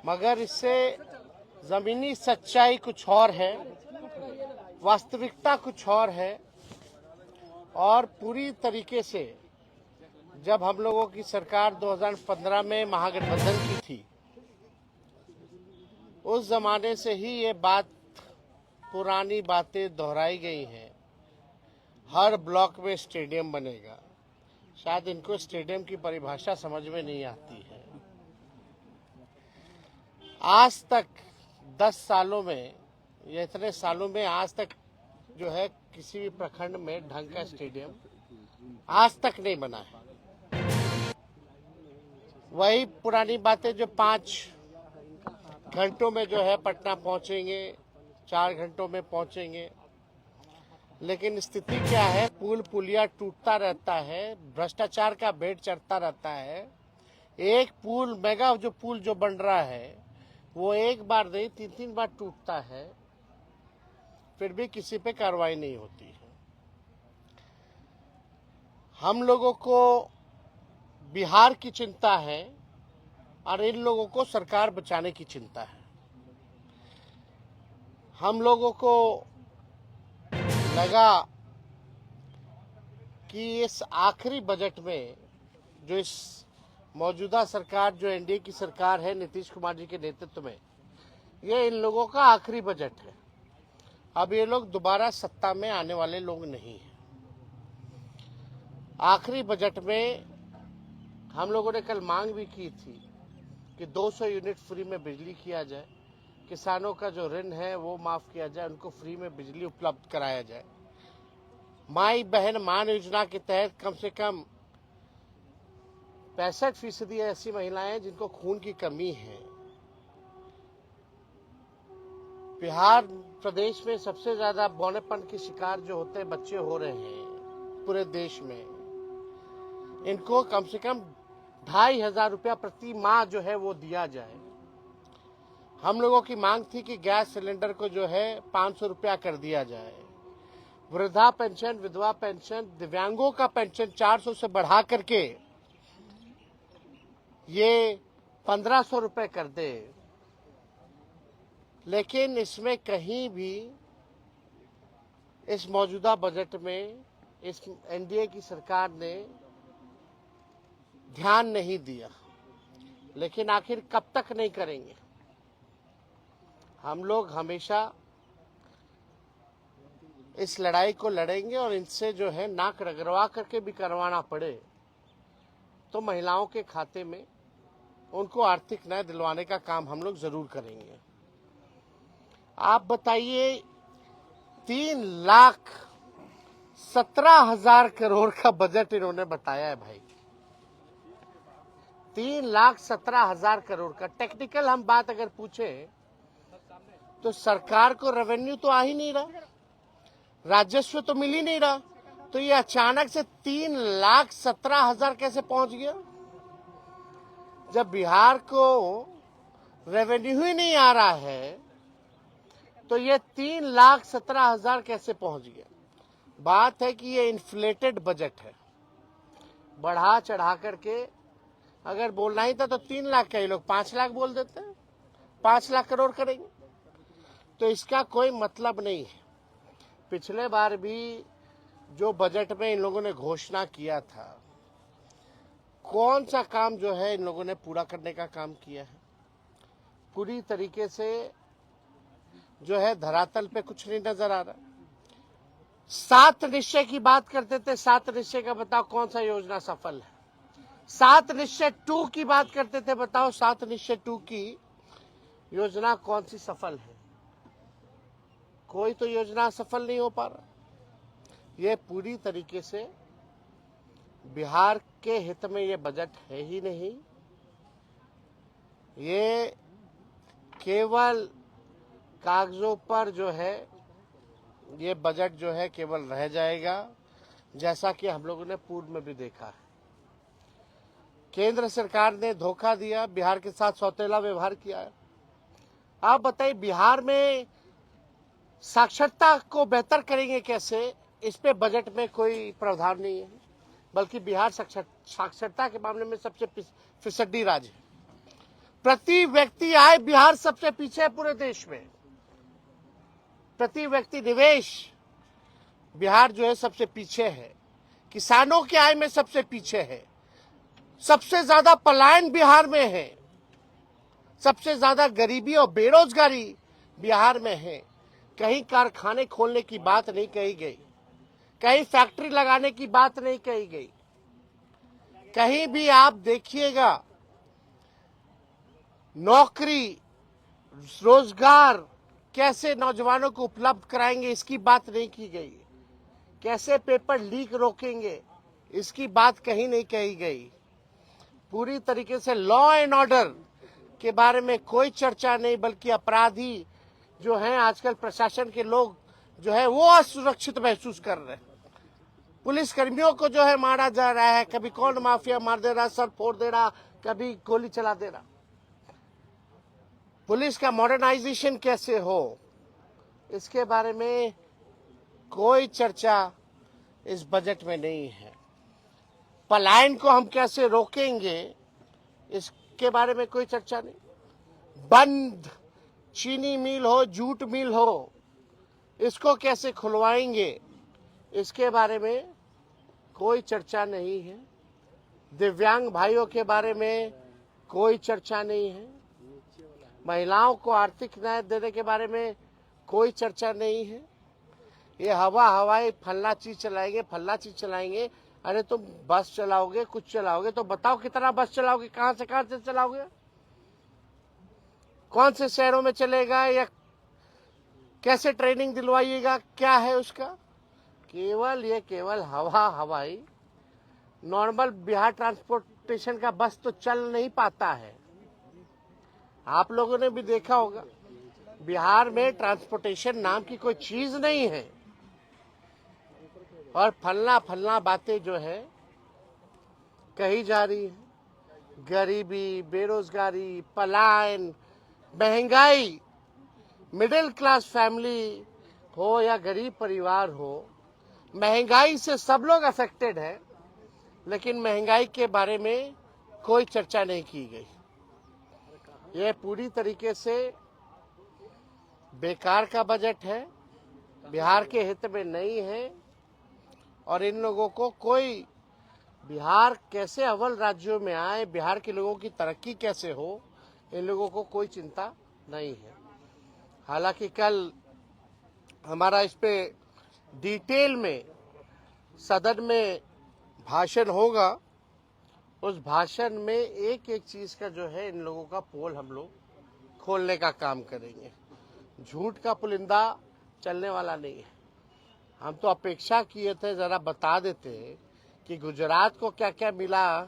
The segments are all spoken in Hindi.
मगर इससे जमीनी सच्चाई कुछ और है, वास्तविकता कुछ और है। और पूरी तरीके से जब हम लोगों की सरकार 2015 में महागठबंधन की थी, उस जमाने से ही ये बात, पुरानी बातें दोहराई गई हैं। हर ब्लॉक में स्टेडियम बनेगा। शायद इनको स्टेडियम की परिभाषा समझ में नहीं आती है। आज तक 10 सालों में या इतने सालों में आज तक जो है किसी भी प्रखंड में ढंग का स्टेडियम आज तक नहीं बना है। वही पुरानी बातें जो 5 घंटों में जो है पटना पहुंचेंगे, 4 घंटों में पहुंचेंगे। लेकिन स्थिति क्या है, पुल पुलिया टूटता रहता है, भ्रष्टाचार का भेंट चढ़ता रहता है। एक पुल, मेगा जो पुल जो बन रहा है वो एक बार नहीं 3-3 बार टूटता है, फिर भी किसी पे कार्रवाई नहीं होती है। हम लोगों को बिहार की चिंता है और इन लोगों को सरकार बचाने की चिंता है। हम लोगों को लगा कि इस आखिरी बजट में जो इस मौजूदा सरकार, जो एनडीए की सरकार है नीतीश कुमार जी के नेतृत्व में, ये इन लोगों का आखिरी बजट है। अब ये लोग दोबारा सत्ता में आने वाले लोग नहीं हैं। आखिरी बजट में हम लोगों ने कल मांग भी की थी कि 200 यूनिट फ्री में बिजली किया जाए, किसानों का जो ऋण है वो माफ किया जाए, उनको फ्री में बिजली उपलब्ध कराया जाए। माई बहन मान योजना के तहत कम से कम 65% ऐसी महिलाएं जिनको खून की कमी है। बिहार प्रदेश में सबसे ज्यादा बौनेपन के शिकार जो होते हैं बच्चे हो रहे हैं पूरे देश में। इनको कम से कम 2,500 रुपया प्रति माह जो है वो दिया जाए। हम लोगों की मांग थी कि गैस सिलेंडर को जो है 500 रुपया कर दिया जाए। वृद्धा पेंशन, विधवा पेंशन, दिव्यांगों का पेंशन 400 से बढ़ा करके ये 1500 रुपए कर दे। लेकिन इसमें कहीं भी इस मौजूदा बजट में इस एनडीए की सरकार ने ध्यान नहीं दिया। लेकिन आखिर कब तक नहीं करेंगे? हम लोग हमेशा इस लड़ाई को लड़ेंगे और इनसे जो है नाक रगड़वा करके भी करवाना पड़े तो महिलाओं के खाते में उनको आर्थिक न्याय दिलवाने का काम हम लोग जरूर करेंगे। आप बताइए, 3,17,000 करोड़ का बजट इन्होंने बताया है भाई। 3,17,000 करोड़ का। टेक्निकल हम बात अगर पूछे तो सरकार को रेवेन्यू तो आ ही नहीं रहा, राजस्व तो मिल ही नहीं रहा, तो ये अचानक से 3,17,000 कैसे पहुंच गया? जब बिहार को रेवेन्यू ही नहीं आ रहा है तो ये 3,17,000 कैसे पहुंच गया? बात है कि ये इन्फ्लेटेड बजट है। बढ़ा चढ़ा करके अगर बोलना ही था तो 3 लाख का ही लोग 5 लाख बोल देते हैं, 5 लाख करोड़ करेंगे। तो इसका कोई मतलब नहीं है। पिछले बार भी जो बजट में इन लोगों ने घोषणा किया था, कौन सा काम जो है इन लोगों ने पूरा करने का काम किया है? पूरी तरीके से जो है धरातल पे कुछ नहीं नजर आ रहा। 7 निश्चय की बात करते थे, 7 निश्चय का बताओ कौन सा योजना सफल है? 7 निश्चय 2 की बात करते थे, बताओ 7 निश्चय 2 की योजना कौन सी सफल है? कोई तो योजना सफल नहीं हो पा रहा। ये पूरी तरीके से बिहार के हित में ये बजट है ही नहीं। ये केवल कागजों पर जो है ये बजट जो है केवल रह जाएगा, जैसा कि हम लोगों ने पूर्व में भी देखा है। केंद्र सरकार ने धोखा दिया, बिहार के साथ सौतेला व्यवहार किया है। आप बताइए, बिहार में साक्षरता को बेहतर करेंगे कैसे? इस पे बजट में कोई प्रावधान नहीं है, बल्कि बिहार साक्षरता के मामले में सबसे फिसड्डी राज्य है। प्रति व्यक्ति आय बिहार सबसे पीछे है पूरे देश में। प्रति व्यक्ति निवेश बिहार जो है सबसे पीछे है। किसानों की आय में सबसे पीछे है। सबसे ज्यादा पलायन बिहार में है। सबसे ज्यादा गरीबी और बेरोजगारी बिहार में है। कहीं कारखाने खोलने की बात नहीं कही गई, कहीं फैक्ट्री लगाने की बात नहीं कही गई। कहीं भी आप देखिएगा नौकरी रोजगार कैसे नौजवानों को उपलब्ध कराएंगे इसकी बात नहीं की गई। कैसे पेपर लीक रोकेंगे इसकी बात कहीं नहीं कही गई। पूरी तरीके से लॉ एंड ऑर्डर के बारे में कोई चर्चा नहीं, बल्कि अपराधी जो हैं आजकल प्रशासन के लोग जो है वो असुरक्षित महसूस कर रहे हैं। पुलिस कर्मियों को जो है मारा जा रहा है, कभी कौन माफिया मार दे रहा, सर फोड़ दे रहा, कभी गोली चला दे रहा। पुलिस का मॉडर्नाइजेशन कैसे हो इसके बारे में कोई चर्चा इस बजट में नहीं है। पलायन को हम कैसे रोकेंगे इसके बारे में कोई चर्चा नहीं। बंद चीनी मिल हो, जूट मिल हो, इसको कैसे खुलवाएंगे इसके बारे में कोई चर्चा नहीं है। दिव्यांग भाइयों के बारे में कोई चर्चा नहीं है। महिलाओं को आर्थिक न्याय देने के बारे में कोई चर्चा नहीं है। ये हवाई फल्ला चीज चलाएंगे, फल्ला चीज चलाएंगे। अरे तुम बस चलाओगे, कुछ चलाओगे तो बताओ कितना बस चलाओगे, कहां से चलाओगे, कौन से शहरों में चलेगा, या कैसे ट्रेनिंग दिलवाइएगा, क्या है उसका। केवल हवाई नॉर्मल बिहार ट्रांसपोर्टेशन का बस तो चल नहीं पाता है। आप लोगों ने भी देखा होगा बिहार में ट्रांसपोर्टेशन नाम की कोई चीज नहीं है। और फलना बातें जो है कही जा रही है। गरीबी, बेरोजगारी, पलायन, महंगाई, मिडिल क्लास फैमिली हो या गरीब परिवार हो, महंगाई से सब लोग अफेक्टेड है, लेकिन महंगाई के बारे में कोई चर्चा नहीं की गई। यह पूरी तरीके से बेकार का बजट है, बिहार के हित में नहीं है। और इन लोगों को कोई बिहार कैसे अव्वल राज्यों में आए, बिहार के लोगों की तरक्की कैसे हो, इन लोगों को कोई चिंता नहीं है। हालांकि कल हमारा इस पे डिटेल में सदन में भाषण होगा। उस भाषण में एक एक चीज का जो है इन लोगों का पोल हम लोग खोलने का काम करेंगे। झूठ का पुलिंदा चलने वाला नहीं है। हम तो अपेक्षा किए थे जरा बता देते कि गुजरात को क्या क्या मिला,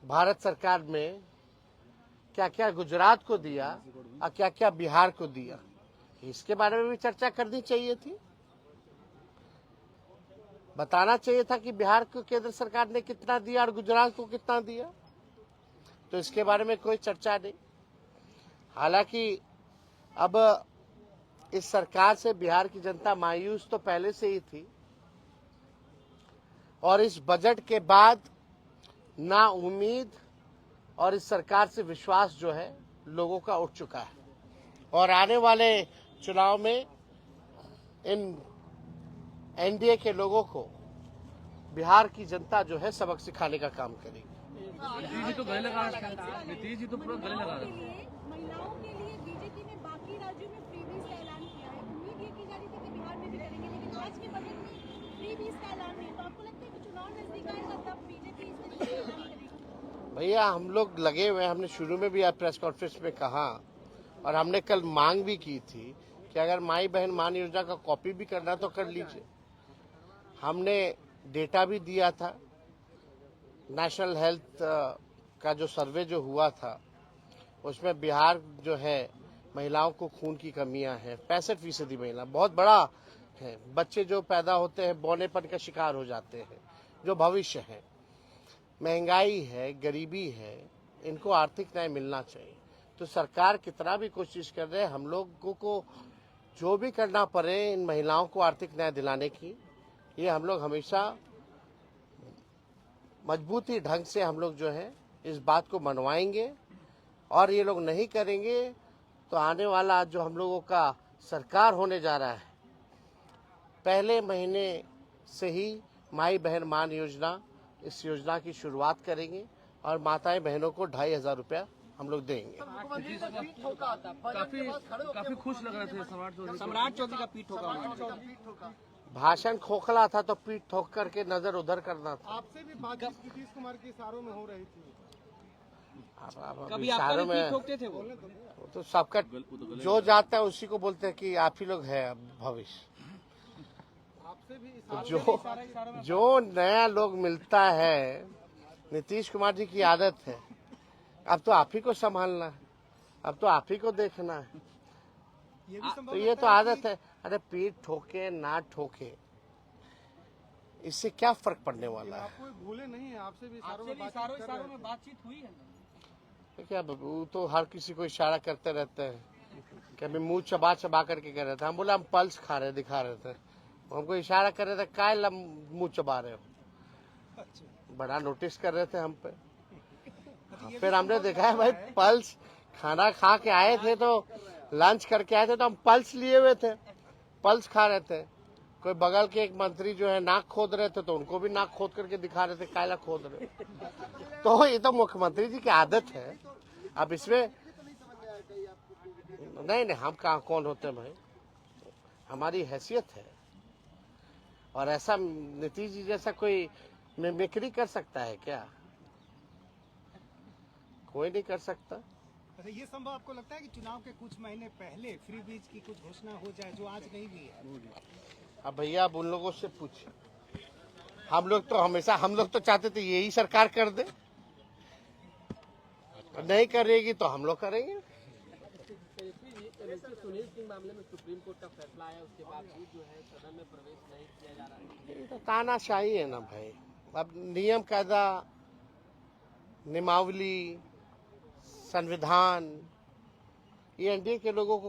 भारत सरकार में क्या क्या गुजरात को दिया और क्या क्या बिहार को दिया, इसके बारे में भी चर्चा करनी चाहिए थी। बताना चाहिए था कि बिहार को केंद्र सरकार ने कितना दिया और गुजरात को कितना दिया। तो इसके बारे में कोई चर्चा नहीं। हालांकि अब इस सरकार से बिहार की जनता मायूस तो पहले से ही थी, और इस बजट के बाद ना उम्मीद और इस सरकार से विश्वास जो है लोगों का उठ चुका है। और आने वाले चुनाव में इन एनडीए के लोगों को बिहार की जनता जो है सबक सिखाने का काम करेगी। नीतीश जी तो गले लगा रहे हैं, नीतीश जी तो पूरा गले लगा रहे हैं। महिलाओं के लिए बीजेपी ने बाकी राज्यों में फ्रीबीज का ऐलान किया है। उम्मीद ये की जा रही थी कि बिहार में भी करेंगे, लेकिन आज के बजट में फ्रीबीज का ऐलान नहीं। तो आपको लगता है कि चुनाव नजदीक आएगा तब बीजेपी इस तरीके से ऐलान करेगी? भैया हम लोग लगे हुए, हमने शुरू में भी आज प्रेस कॉन्फ्रेंस में कहा और हमने कल मांग भी की थी कि अगर माई बहन मान योजना का कॉपी भी करना तो कर लीजिए। हमने डेटा भी दिया था। नेशनल हेल्थ का जो सर्वे जो हुआ था उसमें बिहार जो है महिलाओं को खून की कमियां हैं। 65% महिला बहुत बड़ा है। बच्चे जो पैदा होते हैं बौनेपन का शिकार हो जाते हैं, जो भविष्य है। महंगाई है, गरीबी है, इनको आर्थिक न्याय मिलना चाहिए। तो सरकार कितना भी कोशिश कर रहे हैं, हम लोगों को जो भी करना पड़े इन महिलाओं को आर्थिक न्याय दिलाने की, ये हम लोग हमेशा मजबूती ढंग से हम लोग जो है इस बात को मनवाएंगे। और ये लोग नहीं करेंगे तो आने वाला जो हम लोगों का सरकार होने जा रहा है, पहले महीने से ही माई बहन मान योजना, इस योजना की शुरुआत करेंगे और माताएं बहनों को 2,500 रुपया हम लोग देंगे। काफी खुश लग रहे थे सम्राट चौधरी का पीठ ठोका उन्होंने। भाषण खोखला था तो पीठ ठोक करके नजर उधर करना था। आपसे भी बातचीत नीतीश कुमार के इशारों में हो रही थी। अब कभी आपका इशारों भी पीठ में ठोकते थे वो? तो सबका जो जाता है उसी को बोलते हैं कि आप ही लोग है अब भविष्य। आपसे भी तो जो नया लोग मिलता है, नीतीश कुमार जी की आदत है, अब तो आप ही को संभालना है, अब तो आप ही को देखना है। ये भी संभव तो ये तो आदत है। अरे पीठ ठोके ना ठोके, इससे क्या फर्क पड़ने वाला है? आपको भूले नहीं है, आपसे भी आपसे भी इशारों में बातचीत हुई है ना? क्या वो तो हर किसी को इशारा करते रहते हैं। कभी मुंह चबा चबा करके कह रहे थे, हम बोले हम पल्स खा रहे दिखा रहे थे, हमको इशारा कर रहे थे काय मुंह चबा रहे हो, बड़ा नोटिस कर रहे थे हम पे। फिर हमने देखा है भाई पल्स, खाना खा के आए थे तो लंच करके आए थे तो हम पल्स लिए हुए थे, पल्स खा रहे थे। कोई बगल के एक मंत्री जो है नाक खोद रहे थे तो उनको भी नाक खोद करके दिखा रहे थे कायला खोद रहे। तो ये तो मुख्यमंत्री जी की आदत है। अब इसमें नहीं हम कहाँ कौन होते हैं भाई, हमारी हैसियत है। और ऐसा नीतीश जी जैसा कोई मिमिक्री कर सकता है क्या? कोई नहीं कर सकता। अच्छा, ये संभव आपको लगता है कि चुनाव के कुछ महीने पहले फ्री बीज की कुछ घोषणा हो जाए जो आज नहीं भी है? अब भैया आप उन लोगों से पूछिए, हम लोग तो चाहते थे यही सरकार कर दे, नहीं करेगी तो हम लोग करेंगे। सुनील सिंह मामले में सुप्रीम कोर्ट का फैसला आया, उसके बावजूद जो है सदन में प्रवेश नहीं किया जा रहा है। ये तो तानाशाही है ना भाई। अब नियम कायदा, नियमावली, संविधान, ये एनडीए के लोगों को